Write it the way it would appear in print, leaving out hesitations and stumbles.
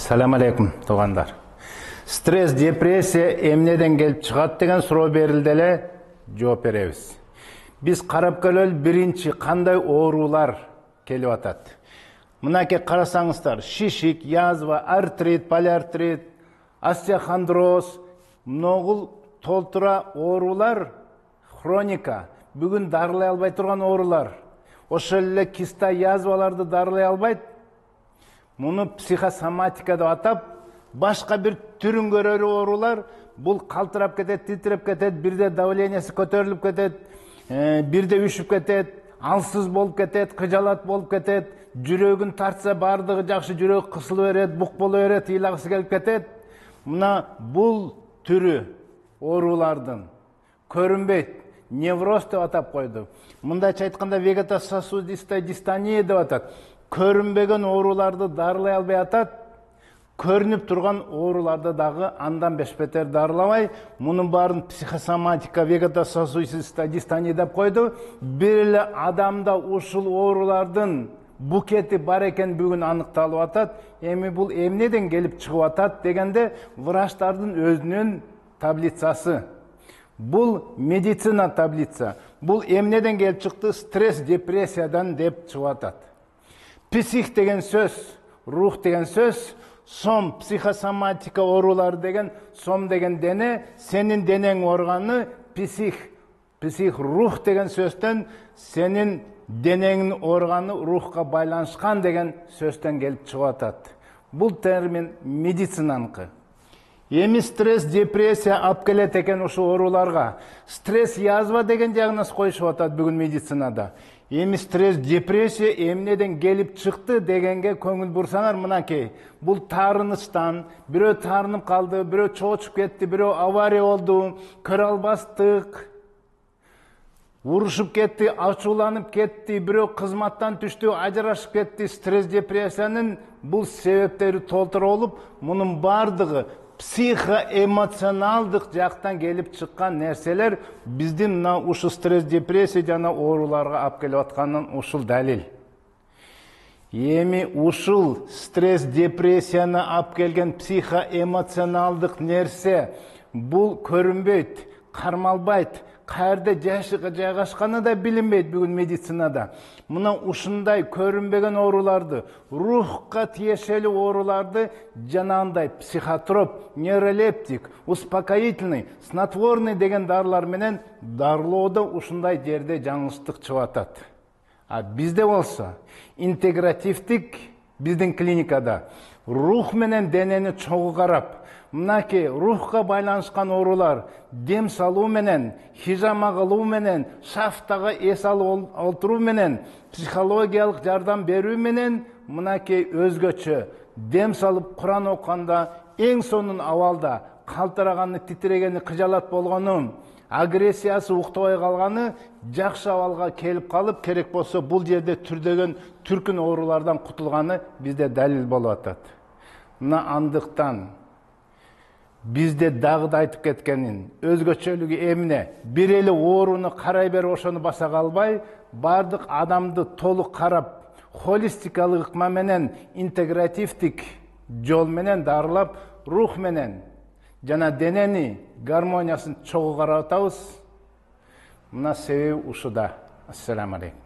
Салам алейкум, туғандар. Стресс, депрессия эмнеден келип чыгат деген суроо берилди эле, жооп беребиз. Биз карап көрөлү, биринчи кандай оорулар келип атат. Мынакей карасаңыздар, шишик, язва, артрит, полиартрит, остеохондроз, многул толтура оорулар, хроника, бүгүн дарылай албай турган оорулар. Ошол эле киста, язваларды дарылай албайт. Муну психосоматика деп атап, башка бир түрүн көрөр оорулар, бул калтырап кетет, титиреп кетет, бирде давлениясы көтөрүлүп кетет, бирде үшүп кетет, алсыз болуп кетет, кыжалат болуп кетет, жүрөгүн тартса бардыгы жакшы, жүрөк кысыла берет, бук боло берет, ыйлагысы келип кетет. Мына бул түрү оорулардын көрүнбөйт, невроз деп атап койду. Мындайча айтканда вегетососудистая дистония деп атат. Көрүнбөгөн ооруларды дарылай албай атат, көрүнүп турган ооруларды дагы андан бешбетер дарылабай, мунун баарын психосоматика, вегетососудистая дистония деп койду. Бир эле адамда ушул оорулардын букети бар экен бүгүн аныкталып атат. Эми бул эмнеден келип чыгып атат дегенде, врачтардын өзүнүн таблицасы. Бул медицина таблица. Бул эмнеден келип чыкты? Стресс, депрессиядан деп чыгып атат. Псих деген сөз, рух деген сөз, сом, психосоматика оорулары деген, сом деген дене, сенин денең органы, псих, рух деген сөздөн, сенин денеңин органы рухка байланышкан деген сөздөн келип чыгып атат. Бул термин медицинаныкы. Эми стресс, депрессия алып келет экен ушул ооруларга. Стресс, язва деген диагноз коюшуп атат бүгүн медицинада. Эми стресс, депрессия эмнеден келип чыкты дегенге көңүл бурсаңар, мынакей. Бул таарынычтан, бирөө таарынып калды, бирөө чоочуп кетти, бирөө авария болду, көрө албастык, урушуп кетти, ачууланып кетти, бирөө кызматтан түштү, ажырашып кетти. Стресс, депрессиянын бул себептери толтура болуп, мунун бардыгы психоэмоционалдык жактан келип чыккан нерселер биздин мына ушул стресс, депрессия жана ооруларга алып келип атканын ушул далил. Эми ушул стресс, депрессияны алып келген психоэмоционалдык нерсе бул көрүнбөйт, кармалбайт, каерде жайгашканы да билинбейт бүгүн медицинада. Мына ушундай көрүнбөгөн ооруларды, рухка тиешелүү ооруларды жанагындай психотроп, нейролептик, успокоительный, снотворный деген дарылар менен дарылоодо ушундай жерде жаңылыштык чыгып атат. А бизде болсо интегративдик, биздин клиникада рух менен денени чогуу карап, мынакей рухка байланышкан оорулар дем салуу менен, хижама кылуу менен, шафтага эс алып олтуруу менен, психологиялык жардам берүү менен, мынакей өзгөчө дем салып Куран окуганда эң сонун абалда калтыраганы, титирегени, кыжалат болгону, агрессиясы уктабай калганы жакшы абалга келип калып, керек болсо бул жерде түрдөгөн түркүн оорулардан кутулганы бизде далил болуп атат. Мына андыктан бизде дагы да айтып кеткенин, өзгөчөлүгү эмне? Бир эле ооруну карай берип ошону баса калбай, бардык адамды толук карап, холистикалык ыкма менен, интегративдик жол менен дарылап, рух менен жана денени гармониясын чогуу карап атабыз. Мына себеби ушуда. Ассаламу алейкум.